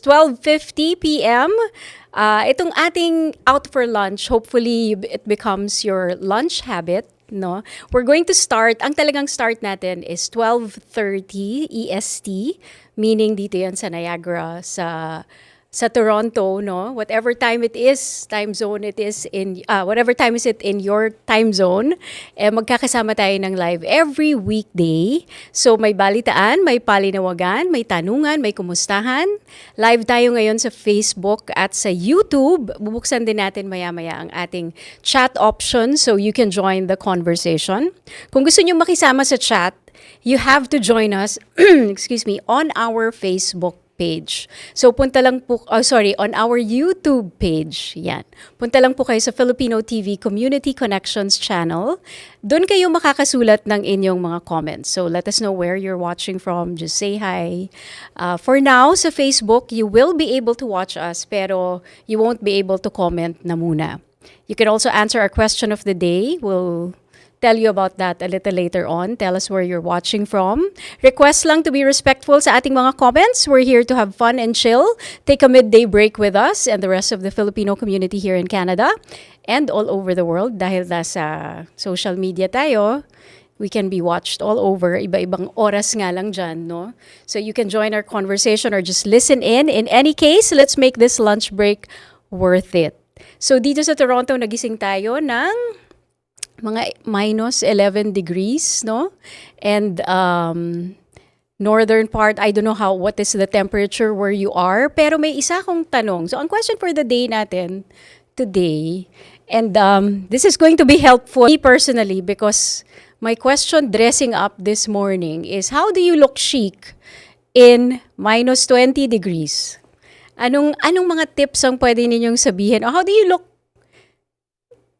12:50 p.m. Itong ating out for lunch, hopefully it becomes your lunch habit. No, we're going to start. Ang talagang start natin is 12:30 EST, meaning dito yan sa Niagara, sa Toronto, no? Whatever time it is, time zone it is in, whatever time is it in your time zone, magkakasama tayo ng live every weekday. So may balitaan, may palinawagan, may tanungan, may kumustahan. Live tayo ngayon sa Facebook at sa YouTube. Bubuksan din natin maya-maya ang ating chat option so you can join the conversation. Kung gusto niyo makisama sa chat, you have to join us, excuse me, on our Facebook page. So punta lang po, on our YouTube page. Yan. Punta lang po kayo sa Filipino TV Community Connections channel. Doon kayo makakasulat ng inyong mga comments. So let us know where you're watching from. Just say hi. For now, sa Facebook, you will be able to watch us pero you won't be able to comment na muna. You can also answer our question of the day. We'll tell you about that a little later on. Tell us where you're watching from. Request lang to be respectful sa ating mga comments. We're here to have fun and chill. Take a midday break with us and the rest of the Filipino community here in Canada and all over the world. Dahil nasa social media tayo, we can be watched all over. Iba-ibang oras nga lang dyan, no? So you can join our conversation or just listen in. In any case, let's make this lunch break worth it. So dito sa Toronto, nagising tayo ng mga minus 11 degrees, no? And northern part, I don't know what is the temperature where you are, pero may isa akong tanong. So ang question for the day natin today, and this is going to be helpful me personally because my question dressing up this morning is, how do you look chic in minus 20 degrees? Anong mga tips ang pwede ninyong sabihin? Or how do you look?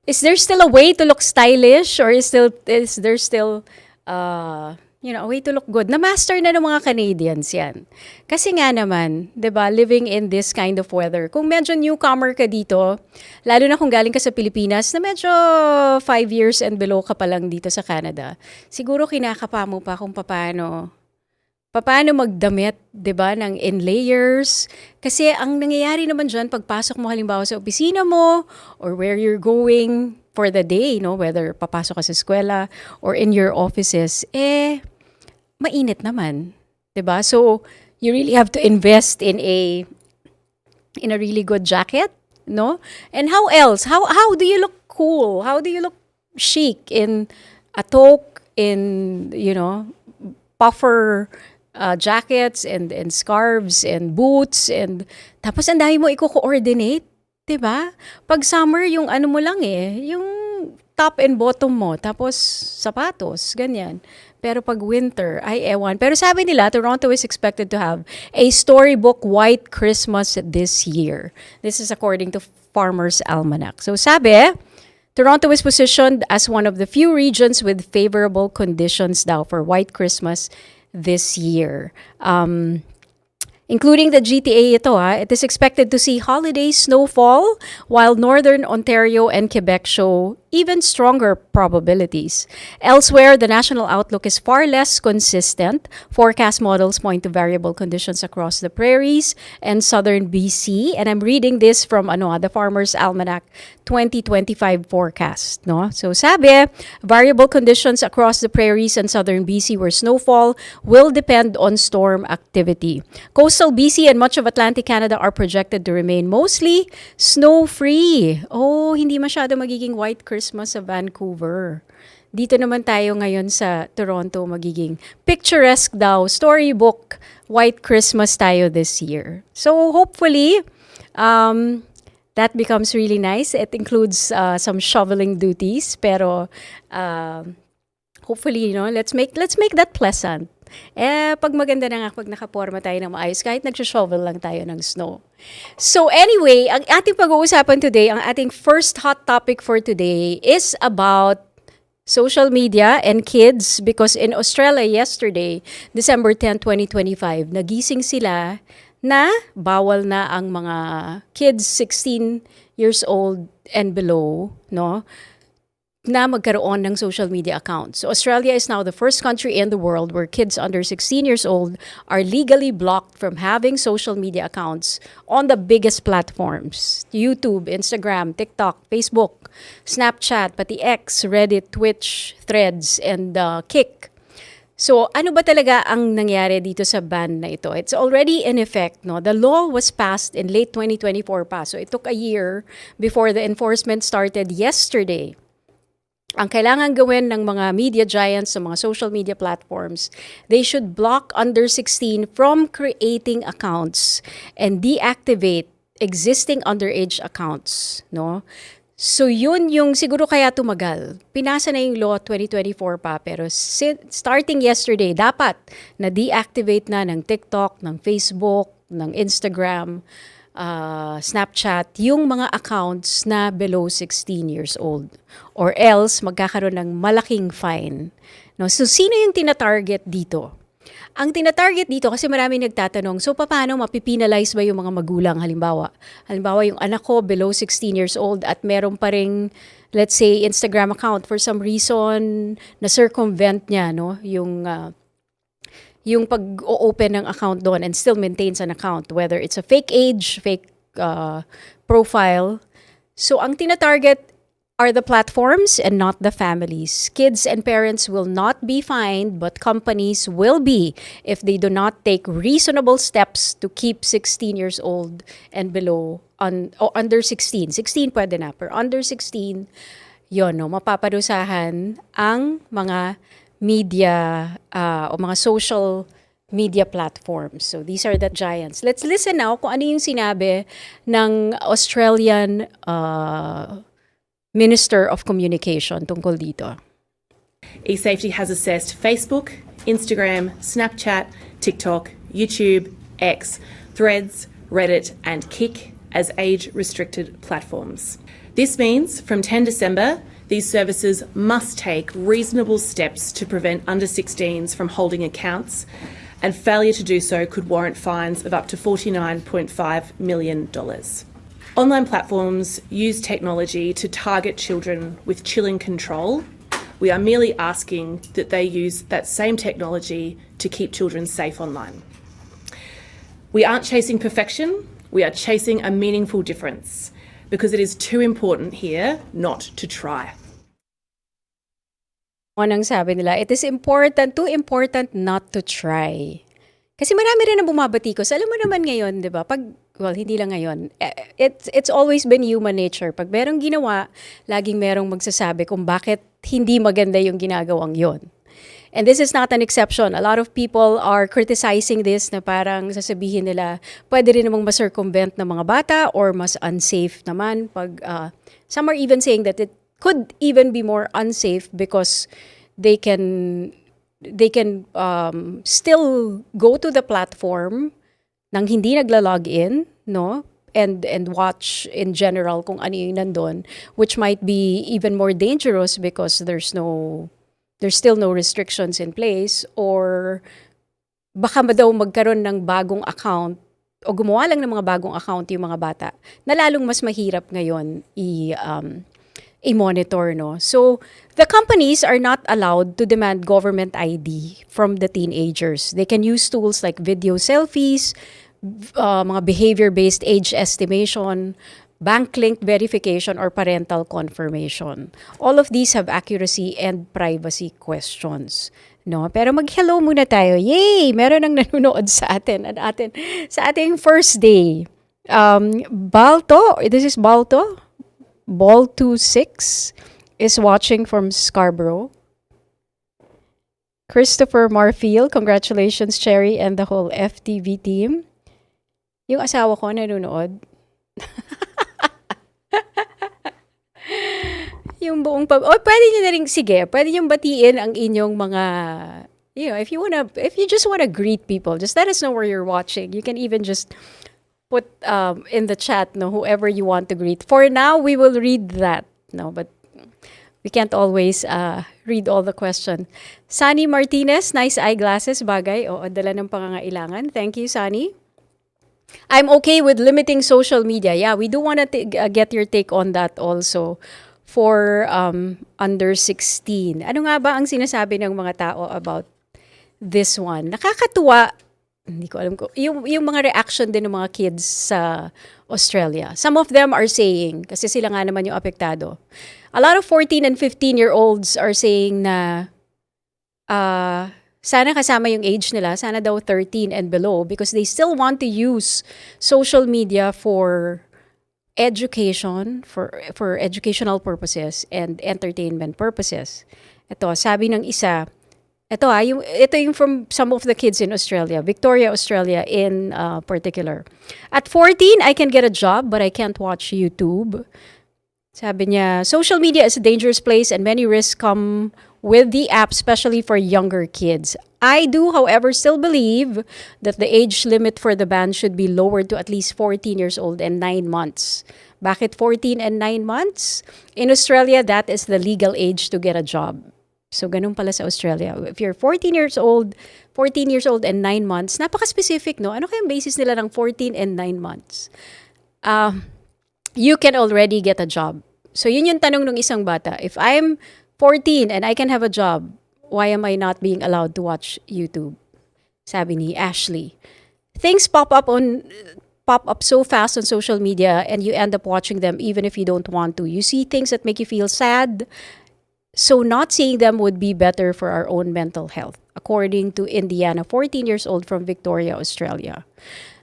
Is there still a way to look stylish or is there still a way to look good? Na-master na ng mga Canadians yan. Kasi nga naman, 'di ba, living in this kind of weather. Kung medyo newcomer ka dito, lalo na kung galing ka sa Pilipinas na medyo 5 years and below ka pa lang dito sa Canada, siguro kinakapa mo pa kung paano magdamit, 'di ba, ng in layers. Kasi ang nangyayari naman diyan pagpasok mo halimbawa sa opisina mo or where you're going for the day, no, whether papasok ka sa eskwela or in your offices, mainit naman, 'di ba? So you really have to invest in a really good jacket, no? And how else? How do you look cool? How do you look chic in a toque, in, puffer jackets and scarves and boots and tapos ang dami mo i-coordinate, 'di ba? Pag summer yung ano mo lang yung top and bottom mo tapos sapatos, ganyan. Pero pag winter, ay ewan. Pero sabi nila, Toronto is expected to have a storybook white Christmas this year. This is according to Farmer's Almanac. So sabi, Toronto is positioned as one of the few regions with favorable conditions daw for white Christmas this year. Including the GTA it is expected to see holiday snowfall while northern Ontario and Quebec show even stronger probabilities. Elsewhere, the national outlook is far less consistent. Forecast models point to variable conditions across the prairies and southern BC. And I'm reading this from the Farmer's Almanac 2025 forecast. No? So sabi, variable conditions across the prairies and southern BC where snowfall will depend on storm activity. Coastal BC and much of Atlantic Canada are projected to remain mostly snow-free. Hindi masyado magiging white Christmas sa Vancouver. Dito naman tayo ngayon sa Toronto magiging picturesque daw, storybook, white Christmas tayo this year. So hopefully, that becomes really nice. It includes some shoveling duties, pero hopefully, let's make that pleasant. Pag maganda na nga, pag nakaporma tayo ng maayos, kahit nagsho-shovel lang tayo ng snow. So anyway, ang ating pag-uusapan today, ang ating first hot topic for today is about social media and kids because in Australia yesterday, December 10, 2025, nagising sila na bawal na ang mga kids 16 years old and below, no? na magkaroon ng social media accounts. So Australia is now the first country in the world where kids under 16 years old are legally blocked from having social media accounts on the biggest platforms. YouTube, Instagram, TikTok, Facebook, Snapchat, pati X, Reddit, Twitch, Threads, and Kick. So, ano ba talaga ang nangyari dito sa ban na ito? It's already in effect, no? The law was passed in late 2024 pa. So, it took a year before the enforcement started yesterday. Ang kailangan gawin ng mga media giants sa mga social media platforms, they should block under 16 from creating accounts and deactivate existing underage accounts, no? So yun yung siguro kaya tumagal. Pinasa na yung law 2024 pa, pero starting yesterday, dapat na deactivate na ng TikTok, ng Facebook, ng Instagram, Snapchat, yung mga accounts na below 16 years old. Or else, magkakaroon ng malaking fine. No? So, sino yung tinatarget dito? Ang tinatarget dito, kasi marami nagtatanong, so paano mapipinalize ba yung mga magulang? Halimbawa, yung anak ko below 16 years old at meron pa ring, let's say, Instagram account for some reason na circumvent niya, no? Yung pag-open ng account doon and still maintains an account, whether it's a fake age, fake profile. So, ang tinatarget are the platforms and not the families. Kids and parents will not be fined, but companies will be if they do not take reasonable steps to keep 16 years old and below, under 16. 16 pwede na, pero under 16, yun, no, mapaparusahan ang mga media o mga social media platforms. So these are the giants. Let's listen now kung ano yung sinabi ng Australian Minister of Communication tungkol dito. eSafety has assessed Facebook, Instagram, Snapchat, TikTok, YouTube, X, Threads, Reddit and Kick as age-restricted platforms. This means from 10 December, these services must take reasonable steps to prevent under 16s from holding accounts, and failure to do so could warrant fines of up to $49.5 million. Online platforms use technology to target children with chilling control. We are merely asking that they use that same technology to keep children safe online. We aren't chasing perfection, we are chasing a meaningful difference, because it is too important here not to try. Anong sabi nila, it is important, too important not to try. Kasi marami rin ang bumabatikos. Alam mo naman ngayon, di ba? Hindi lang ngayon. It's always been human nature. Pag merong ginawa, laging merong magsasabi kung bakit hindi maganda yung ginagawang yon. And this is not an exception. A lot of people are criticizing this na parang sasabihin nila, pwede rin namang ma-circumvent ng mga bata or mas unsafe naman. Some are even saying that it could even be more unsafe because they can still go to the platform nang hindi nagla-log in, no? And watch in general kung ano yung nandun, which might be even more dangerous because there's still no restrictions in place, or baka daw magkaroon ng bagong account o gumawa lang ng mga bagong account yung mga bata na lalong mas mahirap ngayon i-monitor, no? So, the companies are not allowed to demand government ID from the teenagers. They can use tools like video selfies, mga behavior-based age estimation, bank link verification, or parental confirmation. All of these have accuracy and privacy questions. No? Pero mag-hello muna tayo. Yay! Meron nang nanonood sa atin. Sa ating first day. Balto, this is Balto. Ball26 is watching from Scarborough. Christopher Marfield, congratulations, Cherry, and the whole FTV team. Yung asawa ko nanonood. Yung buong pwede niyo na rin, sige, pwede niyo batiin ang inyong mga, if you just wanna greet people, just let us know where you're watching. You can even just put in the chat, no, whoever you want to greet. For now, we will read that, no, but we can't always read all the questions. Sunny Martinez, nice eyeglasses, bagay. O, dala ng pangangailangan. Thank you, Sunny. I'm okay with limiting social media. Yeah, we do want to get your take on that also. for under 16. Ano nga ba ang sinasabi ng mga tao about this one? Nakakatuwa. Hindi ko alam ko. Yung mga reaction din ng mga kids sa Australia. Some of them are saying, kasi sila nga naman yung apektado. A lot of 14 and 15-year-olds are saying na sana kasama yung age nila, sana daw 13 and below, because they still want to use social media for education, for educational purposes and entertainment purposes. Ito, sabi ng isa, ito yung from some of the kids in Australia, Victoria, Australia in particular. At 14, I can get a job, but I can't watch YouTube. Sabi niya, social media is a dangerous place and many risks come with the app, especially for younger kids. I do, however, still believe that the age limit for the ban should be lowered to at least 14 years old and 9 months. Bakit 14 and 9 months? In Australia, that is the legal age to get a job. So, ganun pala sa Australia. If you're 14 years old and 9 months, napaka-specific, no? Ano kayang basis nila ng 14 and 9 months? You can already get a job. So, yun yung tanong ng isang bata. If I'm 14 and I can have a job, why am I not being allowed to watch YouTube? Sabi ni Ashley. Things pop up so fast on social media and you end up watching them even if you don't want to. You see things that make you feel sad. So not seeing them would be better for our own mental health, according to Indiana, 14 years old from Victoria, Australia.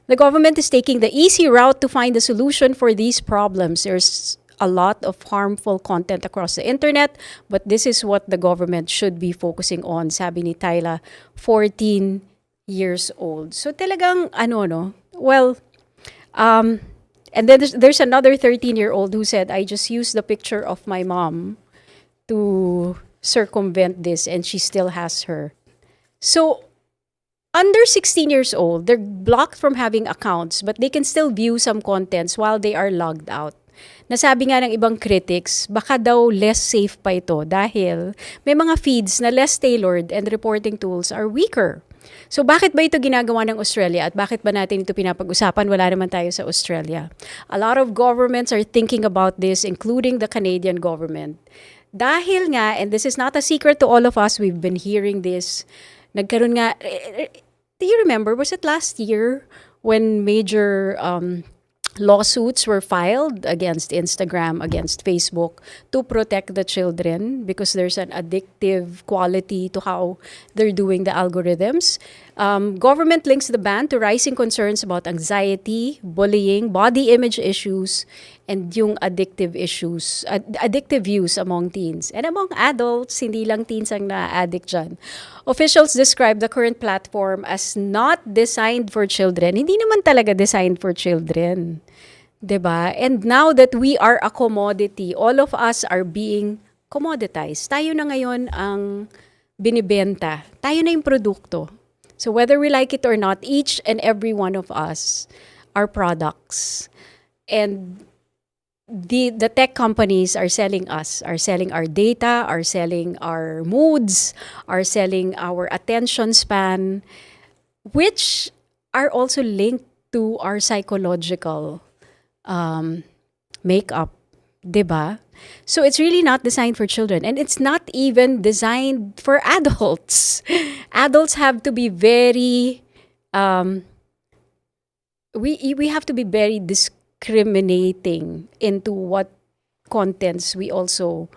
The government is taking the easy route to find a solution for these problems. There's a lot of harmful content across the internet, but this is what the government should be focusing on, sabi ni Tyla, 14 years old. So talagang, well, and then there's another 13-year-old who said, I just used the picture of my mom to circumvent this, and she still has her. So, under 16 years old, they're blocked from having accounts, but they can still view some contents while they are logged out. Nasabi nga ng ibang critics, baka daw less safe pa ito dahil may mga feeds na less tailored and reporting tools are weaker. So bakit ba ito ginagawa ng Australia at bakit ba natin ito pinapag-usapan? Wala naman tayo sa Australia. A lot of governments are thinking about this, including the Canadian government. Dahil nga, and this is not a secret to all of us, we've been hearing this, nagkaroon nga, do you remember, was it last year when major lawsuits were filed against Instagram, against Facebook to protect the children because there's an addictive quality to how they're doing the algorithms. Government links the ban to rising concerns about anxiety, bullying, body image issues, and yung addictive issues, addictive use among teens. And among adults, hindi lang teens ang na-addict dyan. Officials describe the current platform as not designed for children. Hindi naman talaga designed for children. 'Di ba? And now that we are a commodity, all of us are being commoditized. Tayo na ngayon ang binibenta. Tayo na yung produkto. So whether we like it or not, each and every one of us are products. And the tech companies are selling us, are selling our data, are selling our moods, are selling our attention span, which are also linked to our psychological makeup, 'di ba? So it's really not designed for children, and it's not even designed for adults. Adults have to be very we have to be very discriminating into what contents we also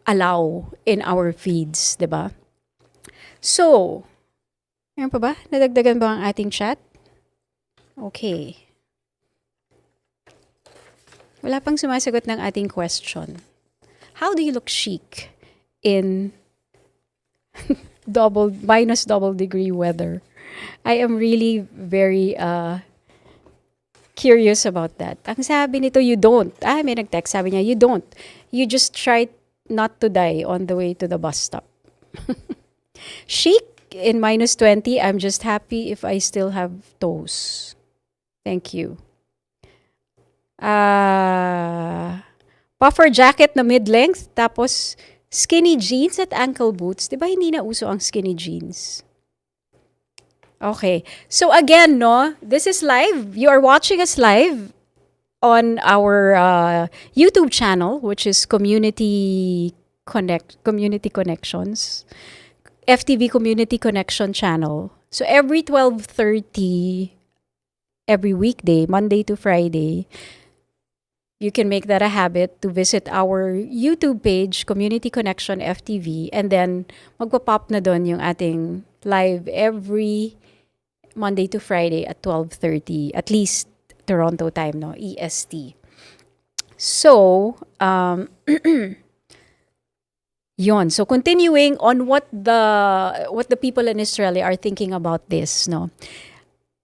allow in our feeds, 'di ba? So, meron pa ba? Nadagdagan ba ang ating chat? Okay. Wala pang sumasagot ng ating question. How do you look chic in minus double degree weather? I am really very curious about that. Ang sabi nito, you don't. May nag-text. Sabi niya, you don't. You just try not to die on the way to the bus stop. Chic in minus 20. I'm just happy if I still have toes. Thank you. Puffer jacket na mid-length, tapos skinny jeans at ankle boots. Diba hindi na uso ang skinny jeans? Okay. So again, no, this is live. You are watching us live. on our YouTube channel, which is Community Connections, FTV Community Connection channel. So every 12:30 every weekday, Monday to Friday, you can make that a habit to visit our YouTube page, Community Connection FTV, and then magpa-pop na doon yung ating live every Monday to Friday at 12:30, at least Toronto time, no, EST. So, yon. So continuing on what the people in Australia are thinking about this, no.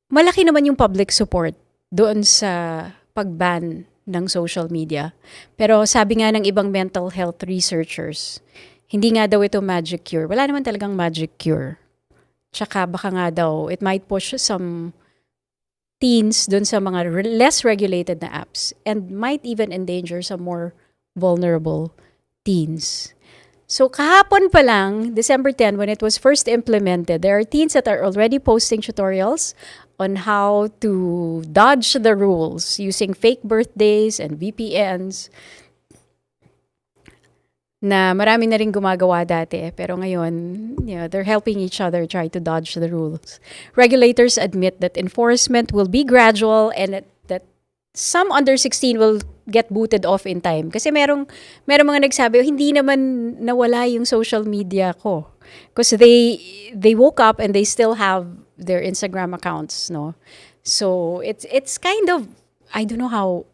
Malaki naman yung public support doon sa pag-ban ng social media. Pero sabi nga ng ibang mental health researchers, hindi nga daw ito magic cure. Wala naman talagang magic cure. Tsaka baka nga daw, it might push some teens doon sa mga less regulated na apps and might even endanger some more vulnerable teens. So kahapon pa lang, December 10, when it was first implemented, there are teens that are already posting tutorials on how to dodge the rules using fake birthdays and VPNs na marami na rin gumagawa dati. Pero ngayon, they're helping each other try to dodge the rules. Regulators admit that enforcement will be gradual and that some under 16 will get booted off in time. Kasi merong mga nagsabi, hindi naman nawala yung social media ko. Because they woke up and they still have their Instagram accounts, no? So it's kind of, I don't know how,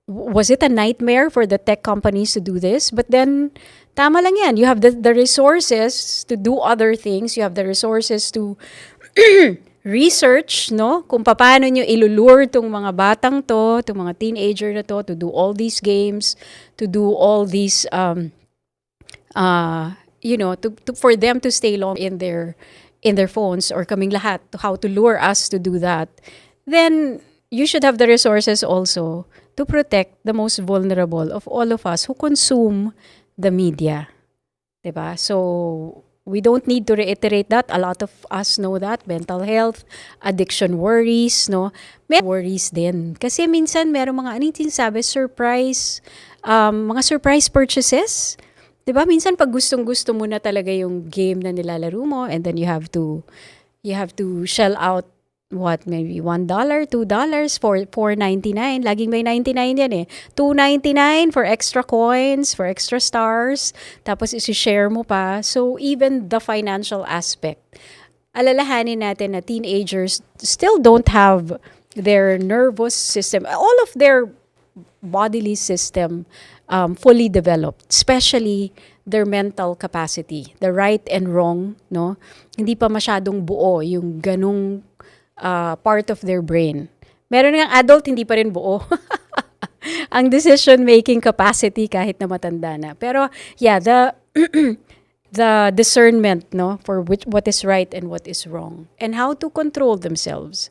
was it a nightmare for the tech companies to do this? But then, tama lang yan. You have the resources to do other things. You have the resources to research, no? Kung paano nyo ilulure tong mga batang to, tong mga teenager na to do all these games, to do all these, for them to stay long in their phones or kaming lahat, how to lure us to do that, then you should have the resources also to protect the most vulnerable of all of us who consume the media. Diba? So, we don't need to reiterate that. A lot of us know that. Mental health, addiction worries, no? May worries din. Kasi minsan merong mga, sinasabi, mga surprise purchases. Diba? Minsan pag gustong-gusto mo na talaga yung game na nilalaro mo and then you have to shell out maybe $1, $2 for $4.99. Laging may 99 yan eh. $2.99 for extra coins, for extra stars. Tapos isi-share mo pa. So even the financial aspect. Alalahanin natin na teenagers still don't have their nervous system, all of their bodily system fully developed, especially their mental capacity, the right and wrong, no? Hindi pa masyadong buo yung ganung part of their brain. Meron ng adult, hindi pa rin buo. Ang decision-making capacity kahit na matanda na. Pero, yeah, the discernment, no, for what is right and what is wrong. And how to control themselves.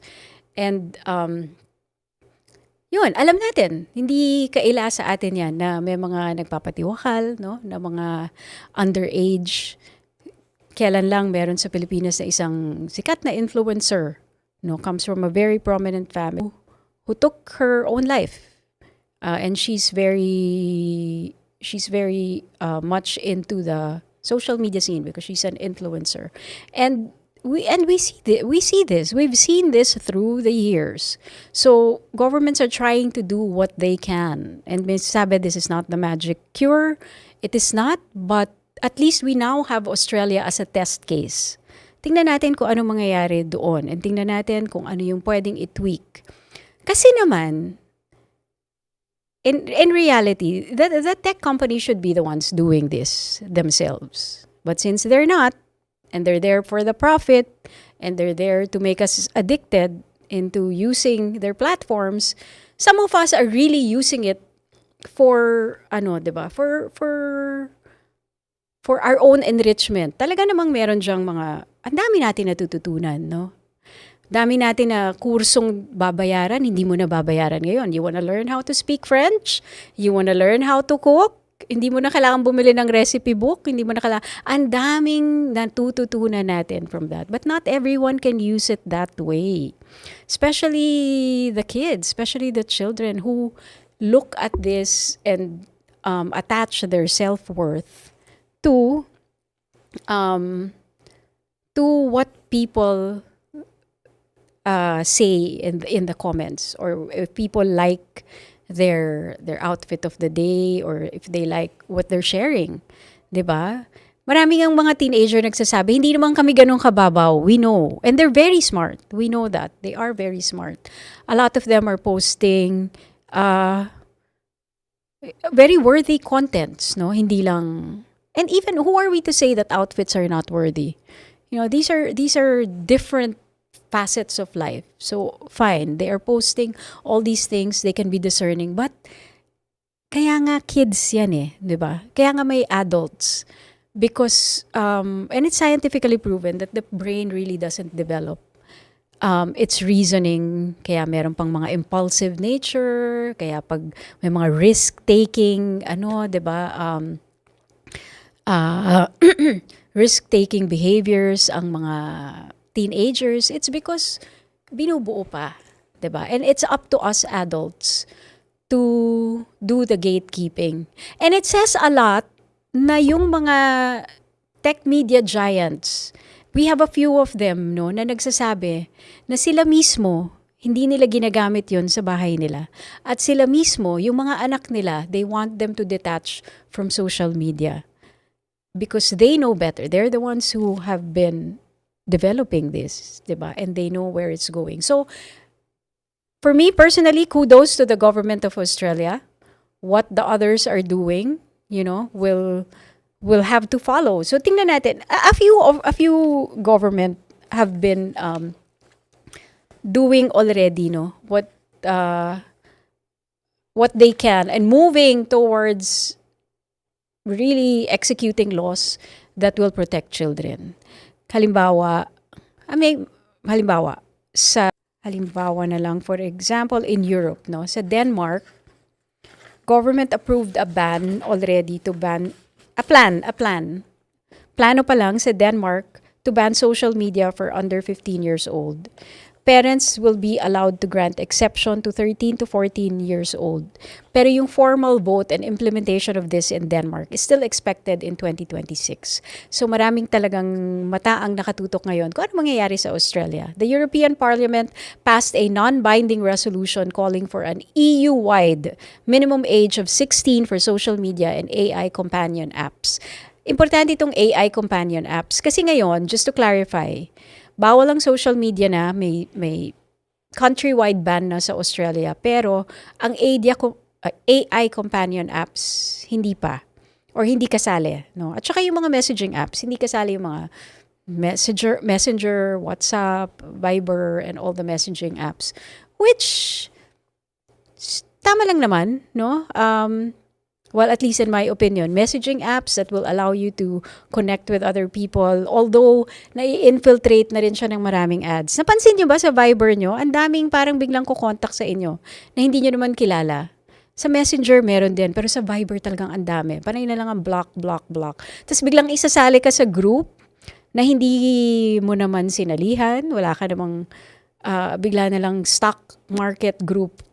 And, yun, alam natin, hindi kaila sa atin yan na may mga nagpapatiwakal, no, na mga underage. Kailan lang meron sa Pilipinas na isang sikat na influencer, no, comes from a very prominent family who took her own life. And she's very much into the social media scene because she's an influencer. And we see this. We've seen this through the years. So governments are trying to do what they can. And Ms. Sabe, this is not the magic cure. It is not, but at least we now have Australia as a test case. Tingnan natin kung ano mangyayari doon and tingnan natin kung ano yung pwedeng i-tweak. Kasi naman, in reality, the tech company should be the ones doing this themselves. But since they're not, and they're there for the profit, and they're there to make us addicted into using their platforms, some of us are really using it for, diba? For our own enrichment. Talaga namang meron dyang ang dami natin natututunan, no? Dami natin na kursong babayaran, hindi mo na babayaran ngayon. You wanna learn how to speak French? You wanna learn how to cook? Hindi mo na kailangan bumili ng recipe book. Hindi mo na kailangan. Ang daming natututunan natin from that. But not everyone can use it that way. Especially the kids, especially the children who look at this and attach their self-worth to what people say in the comments, or if people like their outfit of the day, or if they like what they're sharing, 'di ba? Maraming ang mga teenager nagsasabi, hindi naman kami ganun kababaw. We know. And they're very smart. We know that. They are very smart. A lot of them are posting very worthy contents, no? Hindi lang. And even, who are we to say that outfits are not worthy? These are different facets of life. So, fine. They are posting all these things. They can be discerning. But, kaya nga kids yan eh. Diba? Kaya nga may adults. Because, and it's scientifically proven that the brain really doesn't develop its reasoning. Kaya meron pang mga impulsive nature. Kaya pag may mga risk-taking, diba? Risk-taking behaviors ang mga teenagers, it's because binubuo pa, 'di ba? And it's up to us adults to do the gatekeeping. And it says a lot na yung mga tech media giants, we have a few of them, no, na nagsasabi na sila mismo hindi nila ginagamit yon sa bahay nila. At sila mismo, yung mga anak nila, they want them to detach from social media. Because they know better. They're the ones who have been developing this, diba? And they know where it's going. So, for me personally, kudos to the government of Australia. What the others are doing, will have to follow. So, tingnan natin. A few government have been doing already, what they can, and moving towards really executing laws that will protect children. Halimbawa na lang, for example, in Europe, sa Denmark, government approved a ban already to ban, plano pa lang sa Denmark to ban social media for under 15 years old. Parents will be allowed to grant exception to 13 to 14 years old. Pero yung formal vote and implementation of this in Denmark is still expected in 2026. So maraming talagang mata ang nakatutok ngayon kung ano mangyayari sa Australia. The European Parliament passed a non-binding resolution calling for an EU-wide minimum age of 16 for social media and AI companion apps. Importante itong AI companion apps kasi ngayon, just to clarify, bawal ang social media na, may countrywide ban na sa Australia, pero ang AI companion apps hindi pa, or hindi kasali, no? At saka yung mga messaging apps, hindi kasali yung mga Messenger, WhatsApp, Viber, and all the messaging apps, which tama lang naman, no? Well, at least in my opinion, messaging apps that will allow you to connect with other people, although nai-infiltrate na rin siya ng maraming ads. Napansin nyo ba sa Viber nyo, ang daming parang biglang kukontak sa inyo na hindi nyo naman kilala. Sa Messenger, meron din, pero sa Viber talagang ang dami. Panay na lang ang block. Tapos biglang isasali ka sa group na hindi mo naman sinalihan, wala ka namang bigla na lang stock market group,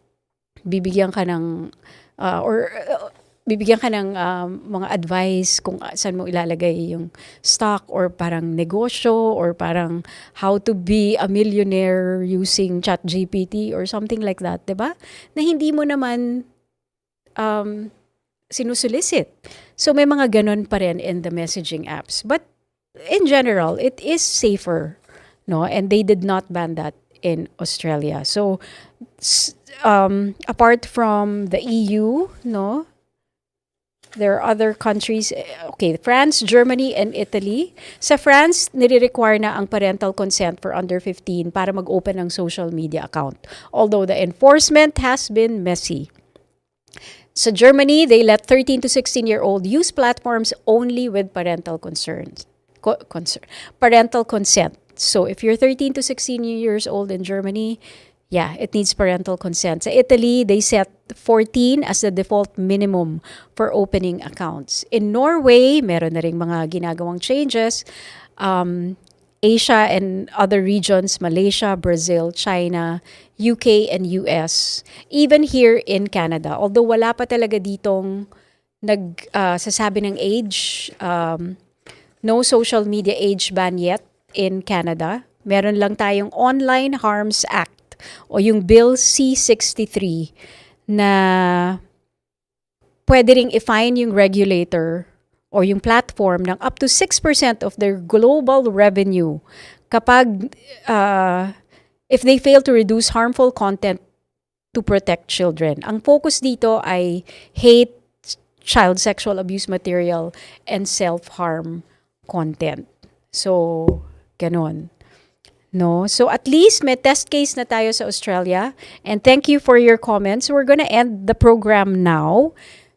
bibigyan ka ng mga advice kung saan mo ilalagay yung stock, or parang negosyo, or parang how to be a millionaire using ChatGPT or something like that, 'di ba? Na hindi mo naman sinusolicit. So may mga ganon pa rin in the messaging apps. But in general, it is safer, no? And they did not ban that in Australia. So apart from the EU, no? There are other countries, France, Germany, and Italy. Sa France, nire-require na ang parental consent for under 15 para mag-open ng social media account. Although the enforcement has been messy. Sa Germany, they let 13 to 16-year-old use platforms only with parental parental consent. So if you're 13 to 16 years old in Germany, yeah, it needs parental consent. Sa Italy, they set 14 as the default minimum for opening accounts. In Norway, meron na ring mga ginagawang changes. Asia and other regions, Malaysia, Brazil, China, UK, and US. Even here in Canada, although wala pa talaga ditong sasabi ng age, no social media age ban yet in Canada. Meron lang tayong Online Harms Act o yung Bill C-63 na pwede ring i-fine yung regulator or yung platform ng up to 6% of their global revenue kapag if they fail to reduce harmful content to protect children. Ang focus dito ay hate, child sexual abuse material, and self-harm content. So, ganon. No? So, at least may test case na tayo sa Australia. And thank you for your comments. We're gonna end the program now.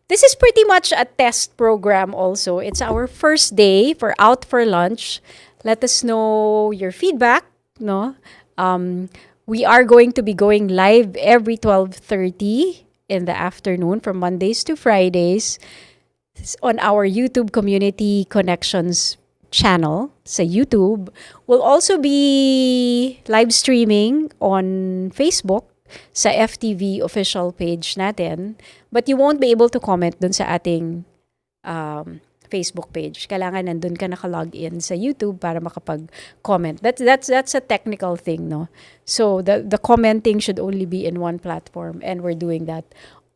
This is pretty much a test program also. It's our first day for Out for Lunch. Let us know your feedback. No? We are going to be going live every 12:30 in the afternoon from Mondays to Fridays on our YouTube Community Connections channel sa YouTube. We'll also be live streaming on Facebook sa FTV official page natin. But you won't be able to comment dun sa ating Facebook page. Kailangan nandun ka nakalog in sa YouTube para makapag-comment. That's a technical thing, no? So the commenting should only be in one platform, and we're doing that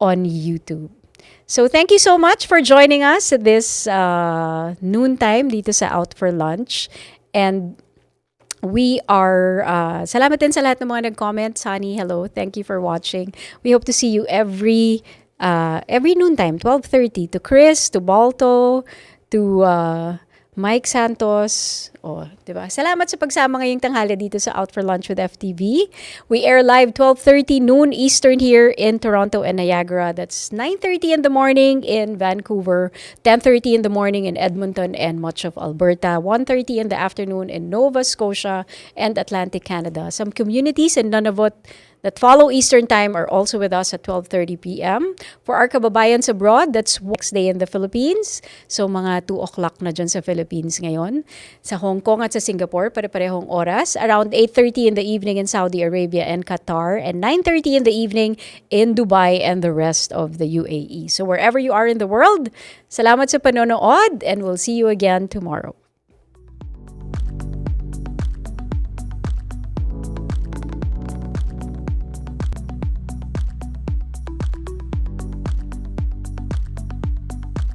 on YouTube. So thank you so much for joining us at this noontime dito sa Out for Lunch. And we are, salamat din sa lahat ng mga nag-comment. Sunny, hello. Thank you for watching. We hope to see you every noontime, 12:30. To Chris, to Balto, to Mike Santos. Diba? Salamat sa pagsama ngayong tanghali dito sa Out for Lunch with FTV. We air live 12:30 noon Eastern here in Toronto and Niagara. That's 9:30 in the morning in Vancouver, 10:30 in the morning in Edmonton and much of Alberta, 1:30 in the afternoon in Nova Scotia and Atlantic Canada. Some communities in Nunavut that follow Eastern Time are also with us at 12:30 p.m. For our kababayans abroad, that's next day in the Philippines. So mga 2 o'clock na dyan sa Philippines ngayon. Sa Hong Kong at sa Singapore, pare-parehong oras. Around 8:30 in the evening in Saudi Arabia and Qatar. And 9:30 in the evening in Dubai and the rest of the UAE. So wherever you are in the world, salamat sa panonood and we'll see you again tomorrow.